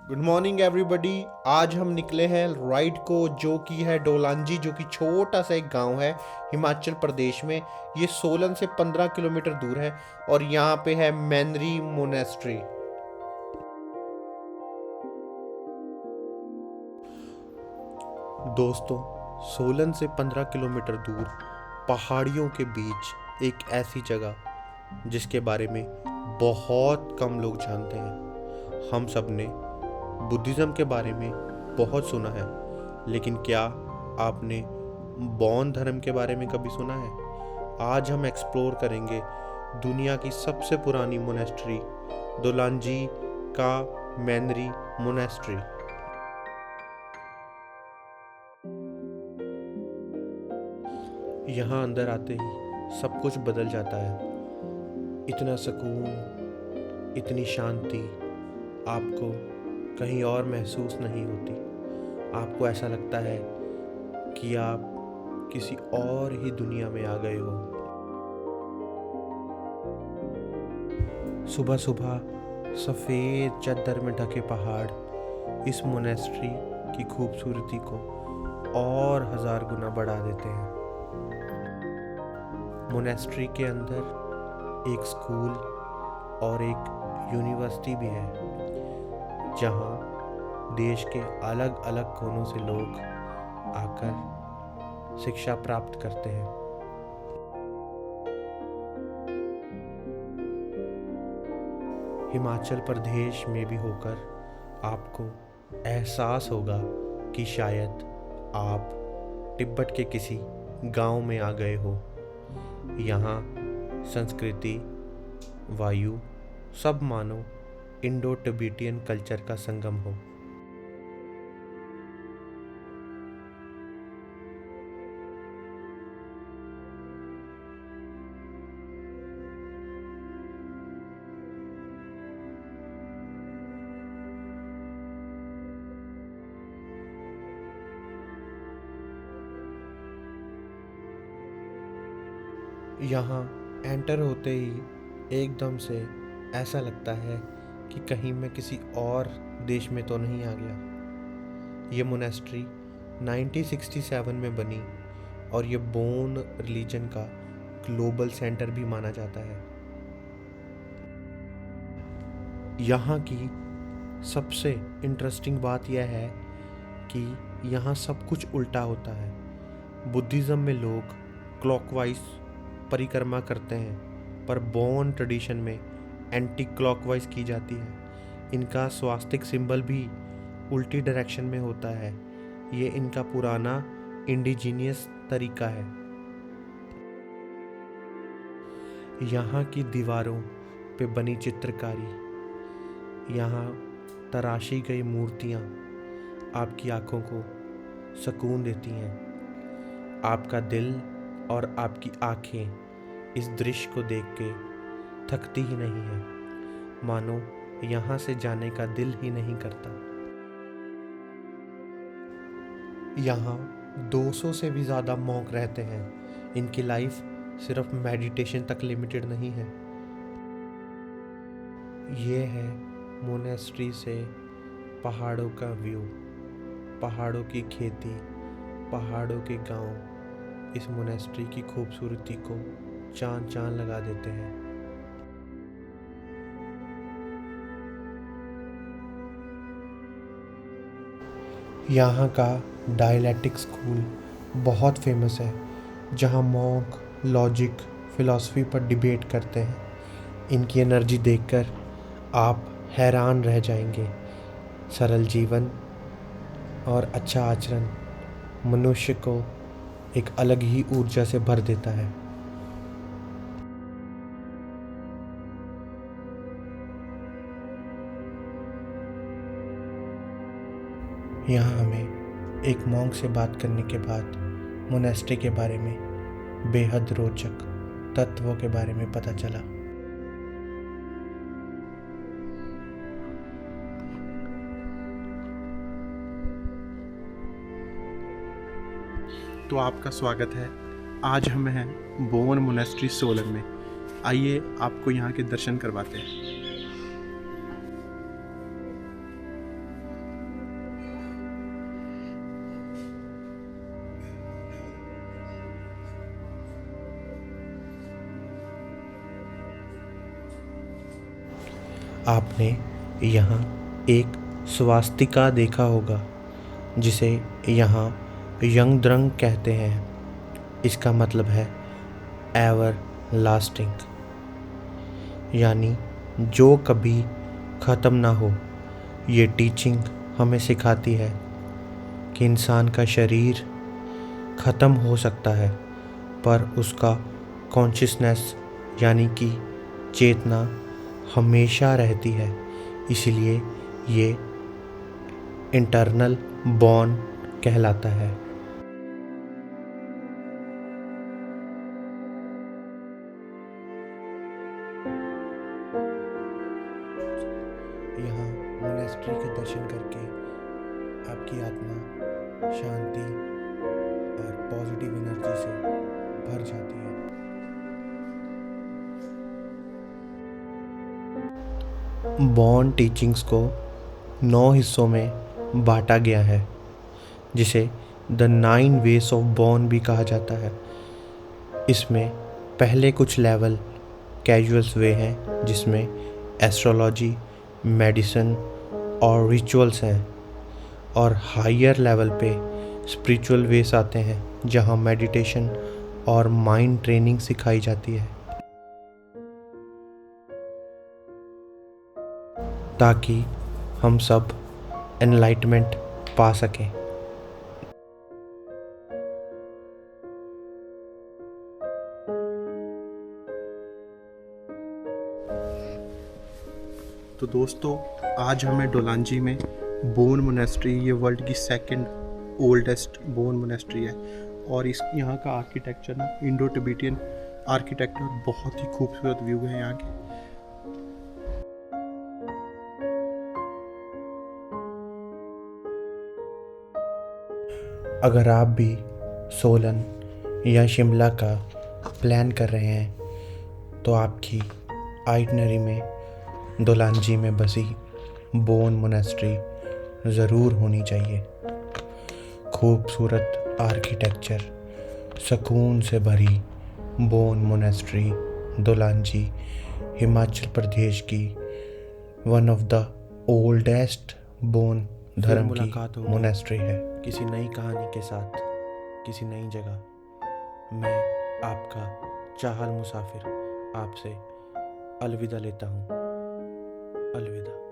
Good morning everybody. आज हम निकले हैं राइड को, जो कि है डोलांजी, जो कि छोटा सा एक गांव है हिमाचल प्रदेश में। ये सोलन से 15 किलोमीटर दूर है और यहाँ पे है मैनरी मोनेस्ट्री। दोस्तों, सोलन से 15 किलोमीटर दूर पहाड़ियों के बीच एक ऐसी जगह जिसके बारे में बहुत कम लोग जानते हैं। हम सब ने बुद्धिज़्म के बारे में बहुत सुना है, लेकिन क्या आपने बौद्ध धर्म के बारे में कभी सुना है? आज हम एक्सप्लोर करेंगे दुनिया की सबसे पुरानी मोनेस्ट्री डोलांजी का मैनरी मोनेस्ट्री। यहाँ अंदर आते ही सब कुछ बदल जाता है। इतना सुकून, इतनी शांति आपको कहीं और महसूस नहीं होती। आपको ऐसा लगता है कि आप किसी और ही दुनिया में आ गए हो। सुबह सुबह सफ़ेद चद्दर में ढके पहाड़ इस मोनेस्ट्री की खूबसूरती को और 1000 गुना बढ़ा देते हैं। मोनेस्ट्री के अंदर एक स्कूल और एक यूनिवर्सिटी भी है, जहाँ देश के अलग अलग कोनों से लोग आकर शिक्षा प्राप्त करते हैं। हिमाचल प्रदेश में भी होकर आपको एहसास होगा कि शायद आप तिब्बत के किसी गांव में आ गए हो। यहाँ संस्कृति, वायु, सब मानो इंडो टिबेटियन कल्चर का संगम हो। यहाँ एंटर होते ही एकदम से ऐसा लगता है कि कहीं मैं किसी और देश में तो नहीं आ गया। ये मोनेस्ट्री 1967 में बनी और ये बोन रिलीजन का ग्लोबल सेंटर भी माना जाता है। यहाँ की सबसे इंटरेस्टिंग बात यह है कि यहाँ सब कुछ उल्टा होता है। बुद्धिज़्म में लोग क्लॉकवाइज परिक्रमा करते हैं, पर बोन ट्रेडिशन में एंटी क्लॉकवाइज की जाती है। इनका स्वास्तिक सिंबल भी उल्टी डायरेक्शन में होता है। ये इनका पुराना इंडिजीनियस तरीका है। यहाँ की दीवारों पे बनी चित्रकारी, यहाँ तराशी गई मूर्तियाँ आपकी आँखों को सुकून देती हैं। आपका दिल और आपकी आँखें इस दृश्य को देख के थकती ही नहीं है, मानो यहाँ से जाने का दिल ही नहीं करता। यहाँ 200 से भी ज़्यादा मॉन्क रहते हैं। इनकी लाइफ सिर्फ मेडिटेशन तक लिमिटेड नहीं है। ये है मोनेस्ट्री से पहाड़ों का व्यू, पहाड़ों की खेती, पहाड़ों के गांव इस मोनेस्ट्री की खूबसूरती को चांद चांद लगा देते हैं। यहाँ का डायलैक्टिक स्कूल बहुत फेमस है, जहाँ मॉन्क लॉजिक, फिलॉसफी पर डिबेट करते हैं। इनकी एनर्जी देखकर आप हैरान रह जाएंगे। सरल जीवन और अच्छा आचरण मनुष्य को एक अलग ही ऊर्जा से भर देता है। यहाँ हमें एक मॉन्क से बात करने के बाद मोनेस्ट्री के बारे में बेहद रोचक तत्वों के बारे में पता चला। तो आपका स्वागत है। आज हम हैं बोन मोनेस्ट्री सोलन में। आइए आपको यहाँ के दर्शन करवाते हैं। आपने यहाँ एक स्वास्तिका देखा होगा जिसे यहाँ यंग द्रंग कहते हैं। इसका मतलब है एवर लास्टिंग, यानी जो कभी ख़त्म ना हो। ये टीचिंग हमें सिखाती है कि इंसान का शरीर ख़त्म हो सकता है पर उसका कॉन्शियसनेस यानी कि चेतना हमेशा रहती है। इसलिए ये इंटरनल बॉर्न कहलाता है। यहाँ मोनेस्ट्री के दर्शन करके आपकी आत्मा शांति और पॉजिटिव एनर्जी से भर जाती है। बॉर्न टीचिंग्स को 9 हिस्सों में बांटा गया है जिसे द 9 वेज ऑफ बॉर्न भी कहा जाता है। इसमें पहले कुछ लेवल कैजुअल्स वे हैं जिसमें एस्ट्रोलॉजी, मेडिसिन और रिचुअल्स हैं, और हायर लेवल पे स्पिरिचुअल वेस आते हैं जहाँ मेडिटेशन और माइंड ट्रेनिंग सिखाई जाती है ताकि हम सब एनलाइटमेंट पा सकें। तो दोस्तों, आज हमें डोलांजी में बोन मोनेस्ट्री, ये वर्ल्ड की सेकंड ओल्डेस्ट बोन मोनेस्ट्री है, और इस यहाँ का आर्किटेक्चर ना इंडो टिबेटियन आर्किटेक्चर, बहुत ही खूबसूरत व्यू है यहाँ के। अगर आप भी सोलन या शिमला का प्लान कर रहे हैं तो आपकी आइटनरी में डोलांजी में बसी बोन मोनेस्ट्री ज़रूर होनी चाहिए। खूबसूरत आर्किटेक्चर, सुकून से भरी बोन मोनेस्ट्री डोलांजी हिमाचल प्रदेश की one of the oldest bone धर्म की मोनेस्ट्री है। किसी नई कहानी के साथ किसी नई जगह मैं आपका चाहल मुसाफिर आपसे अलविदा लेता हूँ। अलविदा।